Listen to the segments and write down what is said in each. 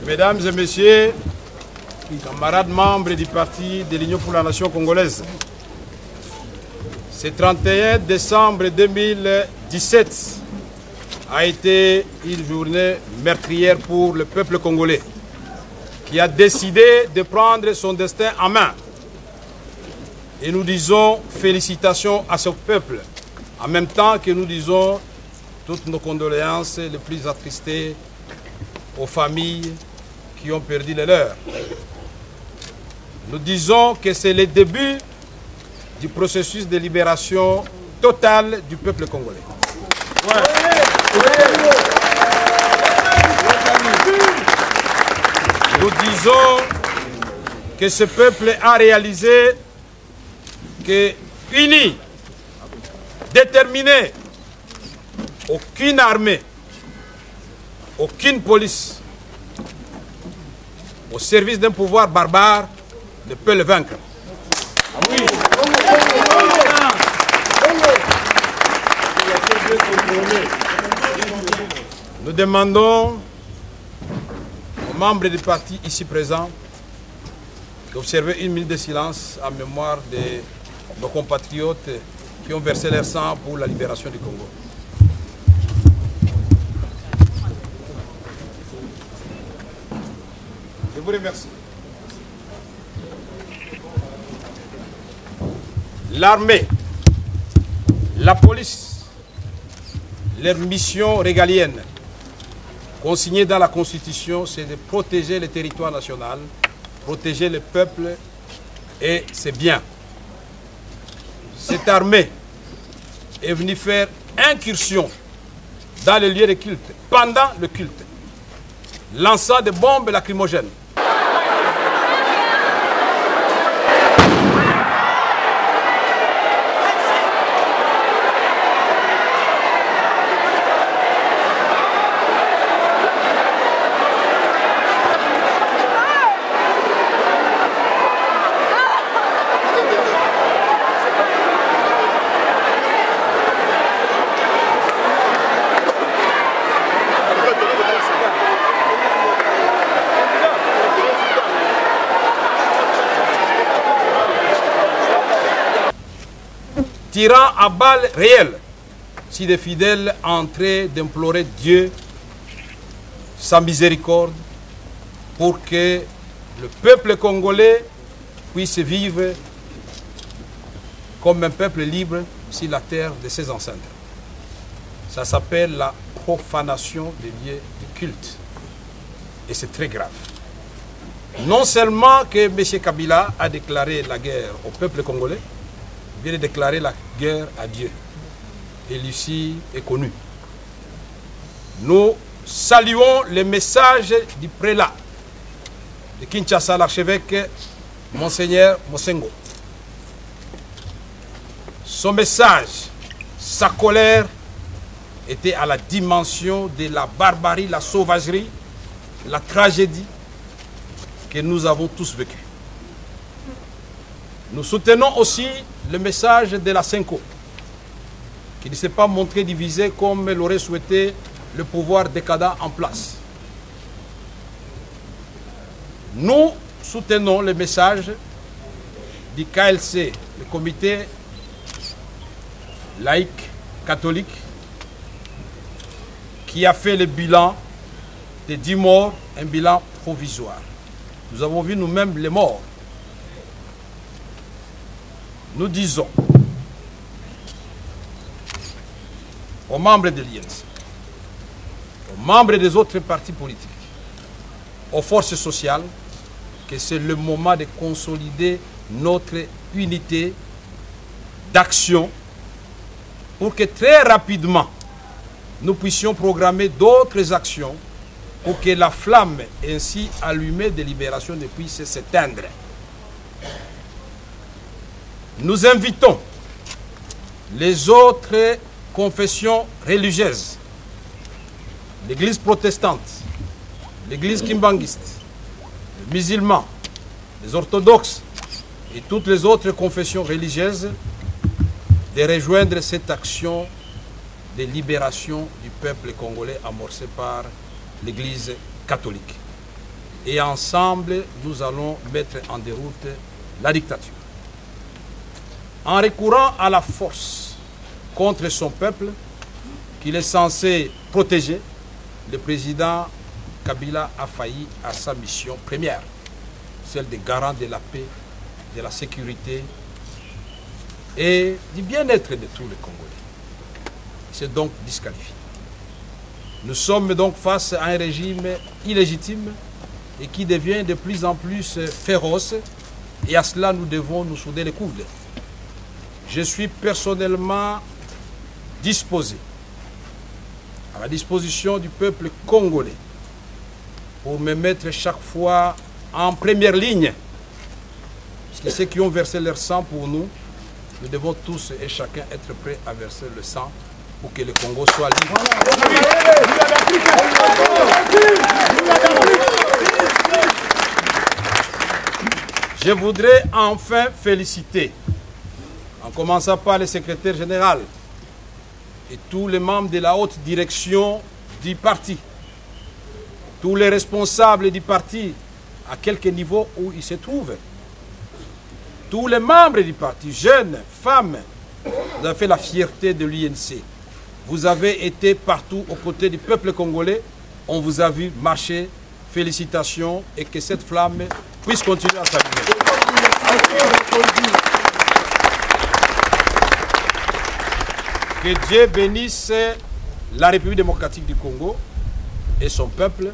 Mesdames et messieurs, camarades membres du parti de l'Union pour la Nation congolaise, ce 31 décembre 2017 a été une journée meurtrière pour le peuple congolais qui a décidé de prendre son destin en main. Et nous disons félicitations à ce peuple, en même temps que nous disons toutes nos condoléances les plus attristées aux familles qui ont perdu les leurs. Nous disons que c'est le début du processus de libération totale du peuple congolais. Nous disons que ce peuple a réalisé que, uni, déterminé, aucune armée, aucune police, au service d'un pouvoir barbare, ne peut le vaincre. Nous demandons aux membres du parti ici présents d'observer une minute de silence en mémoire de nos compatriotes qui ont versé leur sang pour la libération du Congo. Je vous remercie. L'armée, la police, leur mission régalienne, consignée dans la Constitution, c'est de protéger le territoire national, protéger le peuple et ses biens. Cette armée est venue faire incursion dans les lieux de culte, pendant le culte, lançant des bombes lacrymogènes. Tirant à balles réelles, si des fidèles entraient d'implorer Dieu, sa miséricorde, pour que le peuple congolais puisse vivre comme un peuple libre sur la terre de ses ancêtres. Ça s'appelle la profanation des lieux de culte. Et c'est très grave. Non seulement que M. Kabila a déclaré la guerre au peuple congolais, il vient de déclarer la guerre à Dieu. Et l'issue est connue. Nous saluons le message du prélat de Kinshasa, l'archevêque Monseigneur Mosengo. Son message, sa colère était à la dimension de la barbarie, la sauvagerie, la tragédie que nous avons tous vécue. Nous soutenons aussi le message de la Senko, qui ne s'est pas montré divisé comme l'aurait souhaité le pouvoir décadent en place. Nous soutenons le message du KLC, le comité laïque catholique, qui a fait le bilan de 10 morts, un bilan provisoire. Nous avons vu nous-mêmes les morts nous disons aux membres de l'INC, aux membres des autres partis politiques, aux forces sociales, que c'est le moment de consolider notre unité d'action pour que très rapidement, nous puissions programmer d'autres actions pour que la flamme ainsi allumée de libération ne puisse s'éteindre. Nous invitons les autres confessions religieuses, l'Église protestante, l'Église kimbanguiste, les musulmans, les orthodoxes et toutes les autres confessions religieuses de rejoindre cette action de libération du peuple congolais amorcée par l'Église catholique. Et ensemble, nous allons mettre en déroute la dictature. En recourant à la force contre son peuple, qu'il est censé protéger, le président Kabila a failli à sa mission première, celle de garant de la paix, de la sécurité et du bien-être de tous les Congolais. C'est donc disqualifié. Nous sommes donc face à un régime illégitime et qui devient de plus en plus féroce, et à cela nous devons nous souder les coudes. Je suis personnellement disposé, à la disposition du peuple congolais, pour me mettre chaque fois en première ligne. Parce que ceux qui ont versé leur sang pour nous, nous devons tous et chacun être prêts à verser le sang pour que le Congo soit libre. Je voudrais enfin féliciter, en commençant par le secrétaire général et tous les membres de la haute direction du parti, tous les responsables du parti, à quelque niveau où ils se trouvent, tous les membres du parti, jeunes, femmes, vous avez fait la fierté de l'UNC. Vous avez été partout aux côtés du peuple congolais. On vous a vu marcher. Félicitations et que cette flamme puisse continuer à s'allumer. Que Dieu bénisse la République démocratique du Congo et son peuple.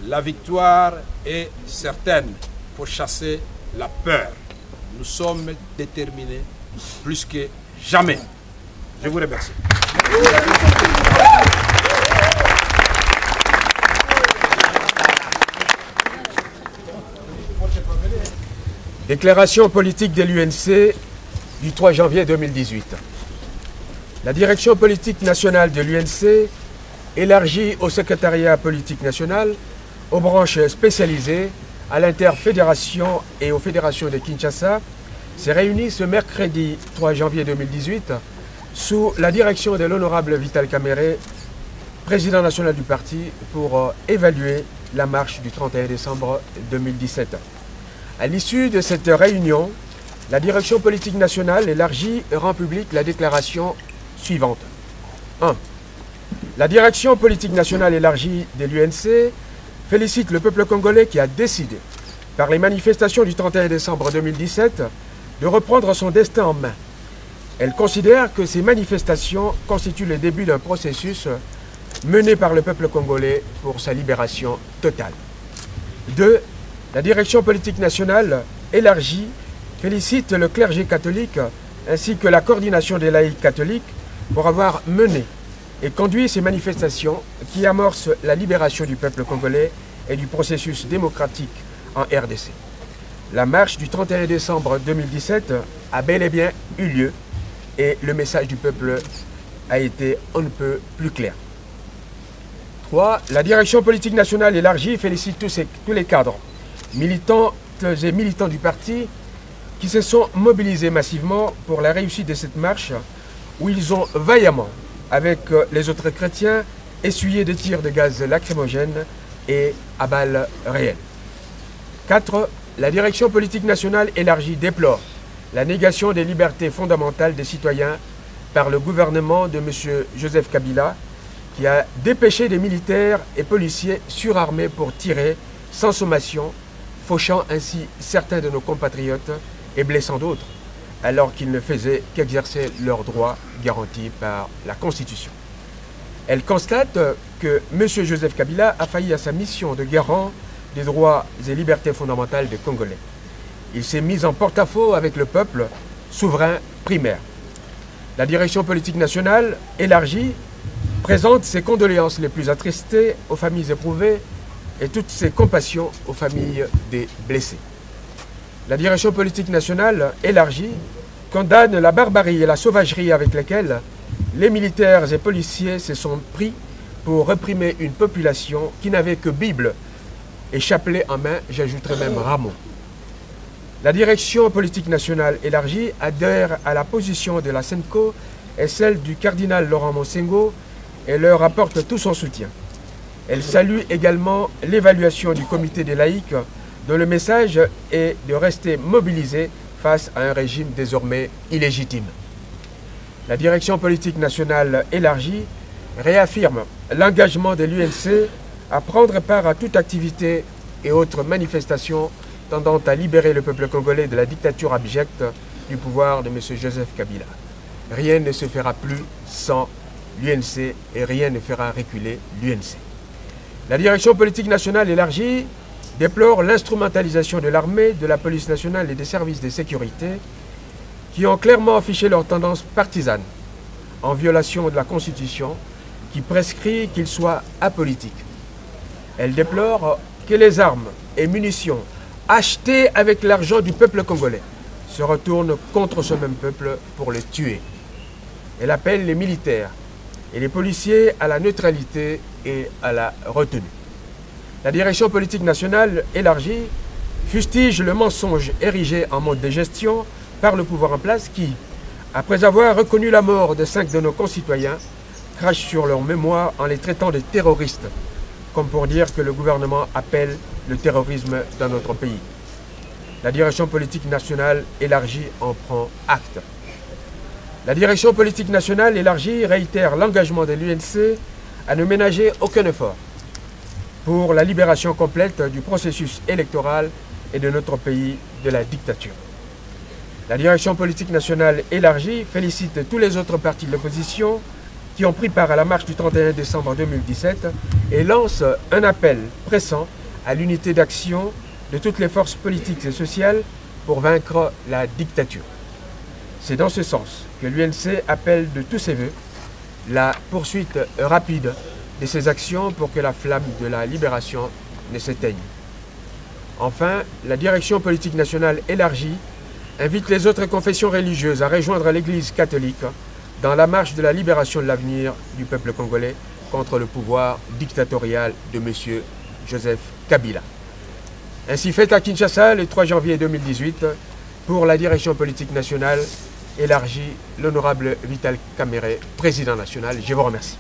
La victoire est certaine. Il faut chasser la peur. Nous sommes déterminés plus que jamais. Je vous remercie. Déclaration politique de l'UNC du 3 janvier 2018. La direction politique nationale de l'UNC, élargie au secrétariat politique national, aux branches spécialisées, à l'interfédération et aux fédérations de Kinshasa, s'est réunie ce mercredi 3 janvier 2018 sous la direction de l'honorable Vital Kamerhe, président national du parti, pour évaluer la marche du 31 décembre 2017. À l'issue de cette réunion, la direction politique nationale élargie rend publique la déclaration suivante. 1. La direction politique nationale élargie de l'UNC félicite le peuple congolais qui a décidé, par les manifestations du 31 décembre 2017, de reprendre son destin en main. Elle considère que ces manifestations constituent le début d'un processus mené par le peuple congolais pour sa libération totale. 2. La direction politique nationale élargie félicite le clergé catholique ainsi que la coordination des laïcs catholiques pour avoir mené et conduit ces manifestations qui amorcent la libération du peuple congolais et du processus démocratique en RDC. La marche du 31 décembre 2017 a bel et bien eu lieu et le message du peuple a été on ne peut plus clair. 3. La direction politique nationale élargie félicite tous les cadres, militantes et militants du parti qui se sont mobilisés massivement pour la réussite de cette marche où ils ont vaillamment, avec les autres chrétiens, essuyé des tirs de gaz lacrymogènes et à balles réelles. 4. La direction politique nationale élargie déplore la négation des libertés fondamentales des citoyens par le gouvernement de M. Joseph Kabila, qui a dépêché des militaires et policiers surarmés pour tirer sans sommation, fauchant ainsi certains de nos compatriotes et blessant d'autres, alors qu'ils ne faisaient qu'exercer leurs droits garantis par la Constitution. Elle constate que M. Joseph Kabila a failli à sa mission de garant des droits et libertés fondamentales des Congolais. Il s'est mis en porte-à-faux avec le peuple souverain primaire. La direction politique nationale élargie présente ses condoléances les plus attristées aux familles éprouvées et toutes ses compassions aux familles des blessés. La direction politique nationale élargie condamne la barbarie et la sauvagerie avec lesquelles les militaires et policiers se sont pris pour réprimer une population qui n'avait que Bible et chapelet en main, j'ajouterai même Ramon. La direction politique nationale élargie adhère à la position de la SENCO et celle du cardinal Laurent Monsengo et leur apporte tout son soutien. Elle salue également l'évaluation du comité des laïcs dont le message est de rester mobilisé face à un régime désormais illégitime. La direction politique nationale élargie réaffirme l'engagement de l'UNC à prendre part à toute activité et autres manifestations tendant à libérer le peuple congolais de la dictature abjecte du pouvoir de M. Joseph Kabila. Rien ne se fera plus sans l'UNC et rien ne fera reculer l'UNC. La direction politique nationale élargie déplore l'instrumentalisation de l'armée, de la police nationale et des services de sécurité qui ont clairement affiché leur tendance partisane en violation de la Constitution qui prescrit qu'ils soient apolitiques. Elle déplore que les armes et munitions achetées avec l'argent du peuple congolais se retournent contre ce même peuple pour le tuer. Elle appelle les militaires et les policiers à la neutralité et à la retenue. La direction politique nationale élargie fustige le mensonge érigé en mode de gestion par le pouvoir en place qui, après avoir reconnu la mort de 5 de nos concitoyens, crache sur leur mémoire en les traitant de terroristes, comme pour dire que le gouvernement appelle le terrorisme dans notre pays. La direction politique nationale élargie en prend acte. La direction politique nationale élargie réitère l'engagement de l'UNC à ne ménager aucun effort pour la libération complète du processus électoral et de notre pays de la dictature. La direction politique nationale élargie félicite tous les autres partis de l'opposition qui ont pris part à la marche du 31 décembre 2017 et lance un appel pressant à l'unité d'action de toutes les forces politiques et sociales pour vaincre la dictature. C'est dans ce sens que l'UNC appelle de tous ses voeux la poursuite rapide de ces actions pour que la flamme de la libération ne s'éteigne. Enfin, la direction politique nationale élargie invite les autres confessions religieuses à rejoindre l'Église catholique dans la marche de la libération de l'avenir du peuple congolais contre le pouvoir dictatorial de M. Joseph Kabila. Ainsi fait à Kinshasa le 3 janvier 2018 pour la direction politique nationale élargie, l'honorable Vital Kamerhe, président national. Je vous remercie.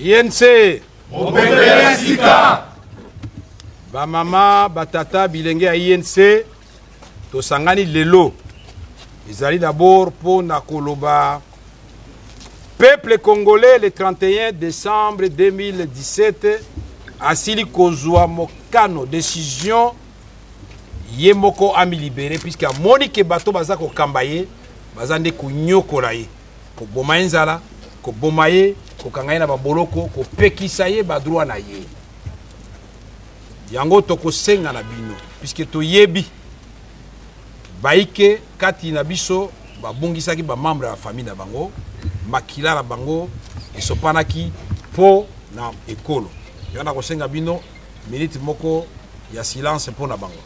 INC ba mama batata bilenge ya INC tosangani lelo ezali d'abord pour nakoloba peuple congolais le 31 décembre 2017 asili kozwa mokano décision ye moko ami libéré puisque amoni ke bato baza kokamba ye baza nde konyokola ye koboma ye nzala koboma ye kokanga ye na baboloko kopekisa ye badroit na ye yango tokosenga na bino puisque toyebi baike kati na biso babungisaki bamembre ya famille na bango makila na bango esopanaki po na ekolo yango na kosenga bino minute moko ya silence po na bango.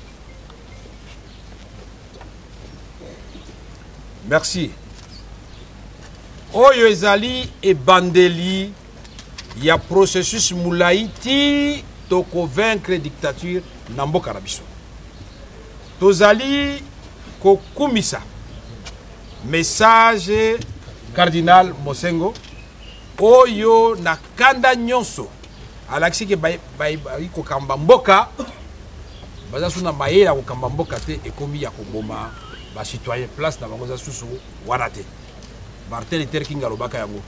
Merci. Oyo ezali ebandeli ya processus moulayi ti toko vaincre dictature na mboka na biso. Tozali kokumisa message cardinal Mosengo oyo na kanda nyonso alaksi ke bai ko kamba mboka baza suna mayela ko kamba mboka te ekomi ya koboma ba citoyen place na bango za susu wana te Martin Luther King alobaka yango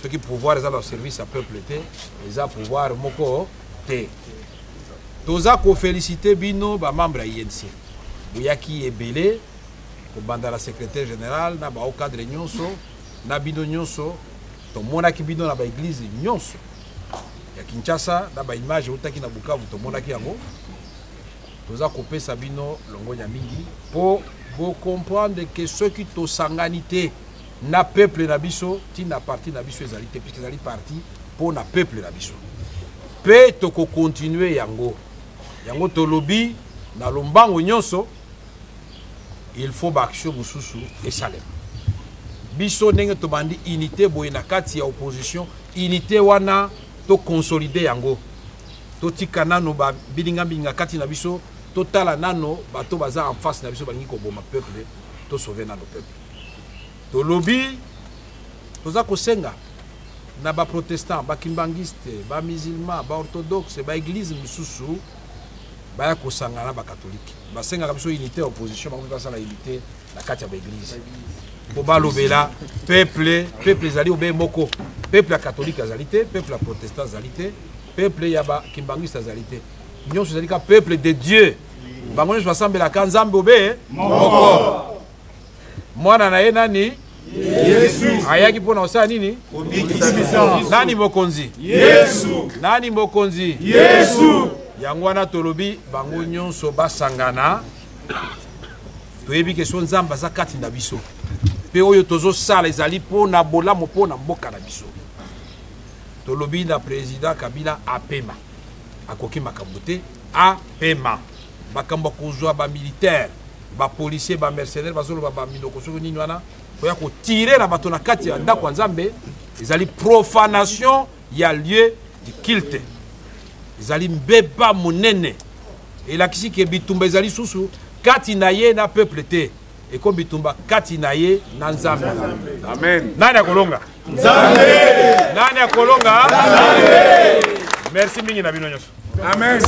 ce qui pouvoir est au service à peuple te les a pouvoir moko te toza ko féliciter bino ba membre ya INC buyaki ebele ko banda la secrétaire général na ba au cadre nyonso na bino nyonso to mona ki bino na ba église nyonso ya Kinshasa na ba image utaki na Bukavu to mona ki yango toza ko pesa bino longonya mingi pour vous comprendre que ceux qui to sanganité na peuple na biso ti na parti na biso ezalité puisque ezali parti pour na peuple na biso pe to ko continuer yango to lobby na lombango nyonso il faut ba action mususu et salem biso ndenge to bandi unité boye na kati ya opposition unité wana to consolider yango to tika nano ba bilinga binga kati na biso to tala nano bato baza en face na biso balingi ko boma peuple to sauver nano peuple to lobby toza ko senga na ba protestant ba kimbangiste ba musulman ba orthodoxe ba église mususu ba ko sangana ba catholique ba senga ka biso unité opposition ba ko pasala unité na kati ya ba église po ba lobela peuple ezali obe moko peuple catholique azalité peuple protestant azalité peuple ya ba kimbangiste azalité nyonso ezali ka peuple de Dieu bango nyonso basambela ka nzambe obe moko mwana na ye nani Yesu ayaki pona osala nini nani mokonzi Yesu nani mokonzi Yesu yango wana tolobi bango nyonso basangana toyebi ke so nzambe aza kati na biso pe oyo tozo sala ezali pona bolamu pona mboka na biso tolobi na président Kabila apema akoki makambo te apema makambo kozwa ba militaire ba policier ba mercenaire bazolo ba minoko soko nini wana oya ko tirer na bato na kati ya ndako ya Nzambe ezali profanation ya lieu de culte ezali mbeba monene elakisi ke bitumba ezali susu kati na ye na peuple te eko bitumba kati na ye na Nzambe. Amen. Nani akolonga? Nzambe. Nani akolonga? Nzambe. Merci mingi na bino nyonso. Amen.